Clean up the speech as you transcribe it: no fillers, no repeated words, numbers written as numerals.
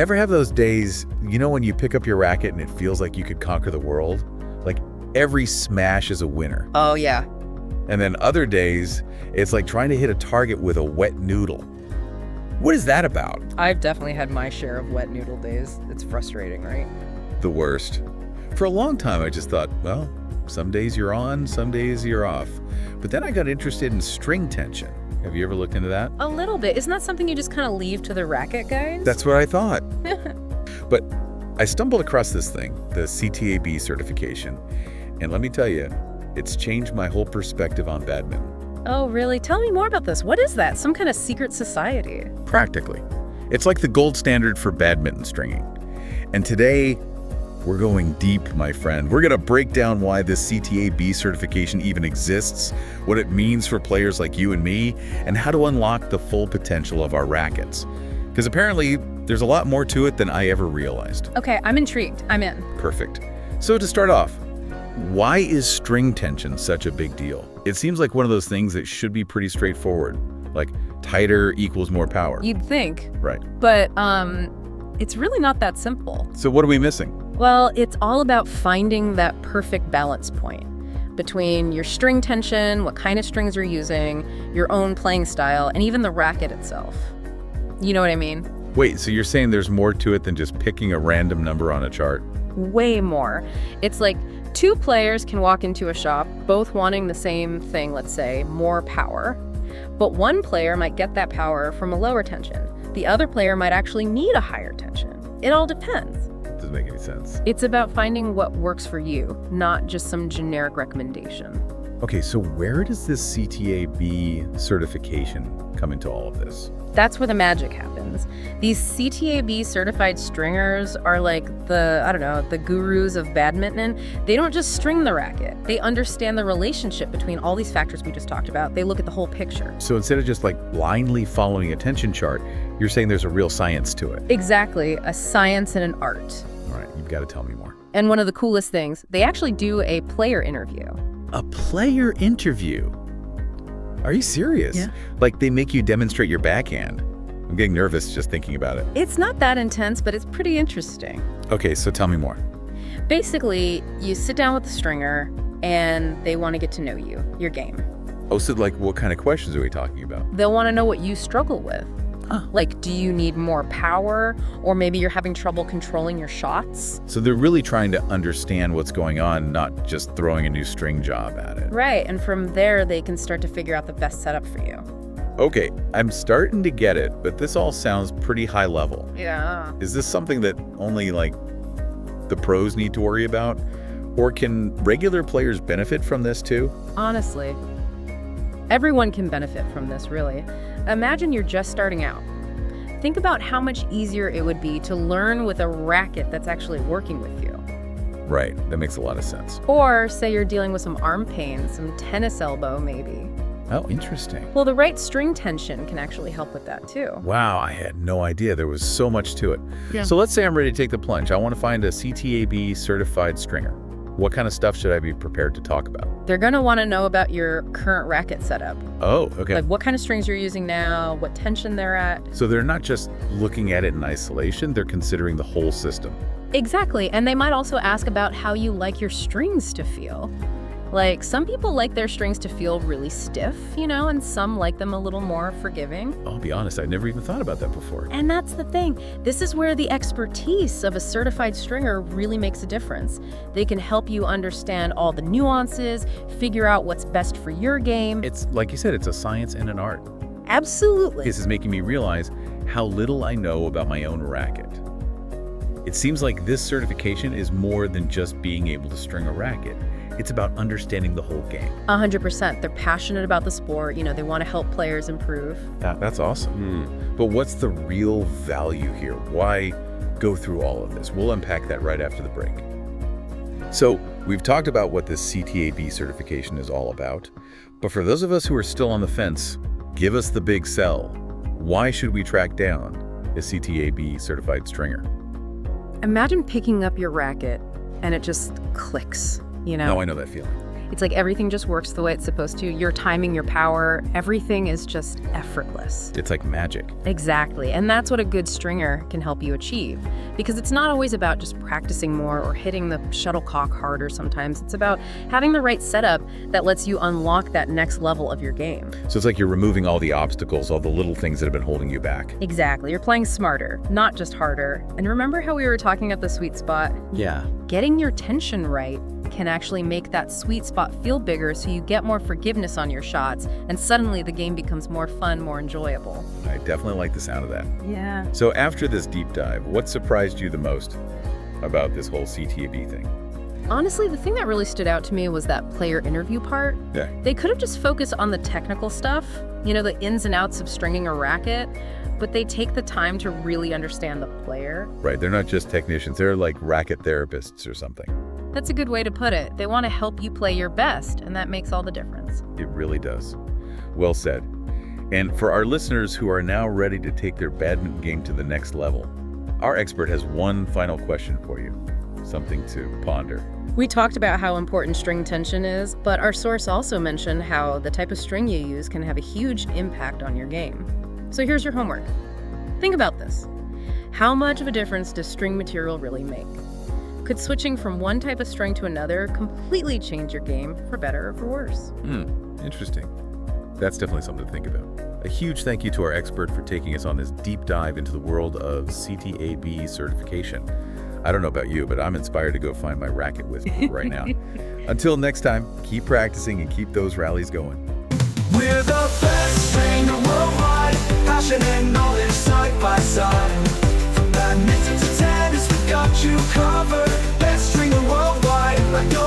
Ever have those days, when you pick up your racket and it feels like you could conquer the world? Like every smash is a winner. Oh, yeah. And then other days, it's like trying to hit a target with a wet noodle. What is that about? I've definitely had my share of wet noodle days. It's frustrating, right? The worst. For a long time, I just thought, well, some days you're on, some days you're off. But then I got interested in string tension. Have you ever looked into that? A little bit. Isn't that something you just kind of leave to the racket guys? That's what I thought. But I stumbled across this thing, the CTA-B certification. And let me tell you, it's changed my whole perspective on badminton. Oh, really? Tell me more about this. What is that? Some kind of secret society? Practically. It's like the gold standard for badminton stringing. And today, we're going deep, my friend. We're going to break down why this CTA-B certification even exists, what it means for players like you and me, and how to unlock the full potential of our rackets. Because apparently, there's a lot more to it than I ever realized. Okay, I'm intrigued. I'm in. Perfect. So to start off, why is string tension such a big deal? It seems like one of those things that should be pretty straightforward, like tighter equals more power. You'd think. Right. But it's really not that simple. So what are we missing? Well, it's all about finding that perfect balance point between your string tension, what kind of strings you're using, your own playing style, and even the racket itself. You know what I mean? Wait, so you're saying there's more to it than just picking a random number on a chart? Way more. It's like two players can walk into a shop, both wanting the same thing, let's say, more power. But one player might get that power from a lower tension. The other player might actually need a higher tension. It all depends. Doesn't make any sense. It's about finding what works for you, not just some generic recommendation. Okay, so where does this CTA-B certification come into all of this? That's where the magic happens. These CTA-B certified stringers are like the gurus of badminton. They don't just string the racket. They understand the relationship between all these factors we just talked about. They look at the whole picture. So instead of just like blindly following a tension chart, you're saying there's a real science to it. Exactly, a science and an art. All right, you've got to tell me more. And one of the coolest things, they actually do a player interview. A player interview? Are you serious? Yeah. Like they make you demonstrate your backhand? I'm getting nervous just thinking about it. It's not that intense, but it's pretty interesting. Okay, so tell me more. Basically, you sit down with the stringer and they want to get to know you, your game. Oh, so like what kind of questions are we talking about? They'll want to know what you struggle with. Huh. Like, do you need more power? Or maybe you're having trouble controlling your shots? So they're really trying to understand what's going on, not just throwing a new string job at it. Right, and from there, they can start to figure out the best setup for you. Okay, I'm starting to get it, but this all sounds pretty high level. Yeah. Is this something that only like the pros need to worry about? Or can regular players benefit from this too? Honestly, everyone can benefit from this, really. Imagine you're just starting out. Think about how much easier it would be to learn with a racket that's actually working with you. Right, that makes a lot of sense. Or say you're dealing with some arm pain, some tennis elbow maybe. Oh, interesting. Well, the right string tension can actually help with that too. Wow, I had no idea there was so much to it. Yeah. So let's say I'm ready to take the plunge. I want to find a CTA-B certified stringer. What kind of stuff should I be prepared to talk about? They're going to want to know about your current racket setup. Oh, okay. Like what kind of strings you're using now, what tension they're at. So they're not just looking at it in isolation, they're considering the whole system. Exactly, and they might also ask about how you like your strings to feel. Like, some people like their strings to feel really stiff, and some like them a little more forgiving. I'll be honest, I never even thought about that before. And that's the thing. This is where the expertise of a certified stringer really makes a difference. They can help you understand all the nuances, figure out what's best for your game. It's, like you said, it's a science and an art. Absolutely. This is making me realize how little I know about my own racket. It seems like this certification is more than just being able to string a racket. It's about understanding the whole game. 100%. They're passionate about the sport. They want to help players improve. That's awesome. But what's the real value here? Why go through all of this? We'll unpack that right after the break. So we've talked about what this CTA-B certification is all about. But for those of us who are still on the fence, give us the big sell. Why should we track down a CTA-B certified stringer? Imagine picking up your racket and it just clicks. No, I know that feeling. It's like everything just works the way it's supposed to. Your timing, your power, everything is just effortless. It's like magic. Exactly. And that's what a good stringer can help you achieve. Because it's not always about just practicing more or hitting the shuttlecock harder sometimes. It's about having the right setup that lets you unlock that next level of your game. So it's like you're removing all the obstacles, all the little things that have been holding you back. Exactly. You're playing smarter, not just harder. And remember how we were talking at the sweet spot? Yeah. Getting your tension right can actually make that sweet spot feel bigger, so you get more forgiveness on your shots, and suddenly the game becomes more fun, more enjoyable. I definitely like the sound of that. Yeah. So after this deep dive, what surprised you the most about this whole CTA-B thing? Honestly, the thing that really stood out to me was that player interview part. Yeah. They could have just focused on the technical stuff, the ins and outs of stringing a racket, but they take the time to really understand the player. Right, they're not just technicians, they're like racket therapists or something. That's a good way to put it. They want to help you play your best, and that makes all the difference. It really does. Well said. And for our listeners who are now ready to take their badminton game to the next level, our expert has one final question for you, something to ponder. We talked about how important string tension is, but our source also mentioned how the type of string you use can have a huge impact on your game. So here's your homework. Think about this. How much of a difference does string material really make? Could switching from one type of string to another completely change your game, for better or for worse? Interesting. That's definitely something to think about. A huge thank you to our expert for taking us on this deep dive into the world of CTA-B certification. I don't know about you, but I'm inspired to go find my racket with me right now. Until next time, keep practicing and keep those rallies going. We're the best stringer worldwide, passion and knowledge side by side. From badminton to tennis, we got you covered. Best stringer worldwide, I know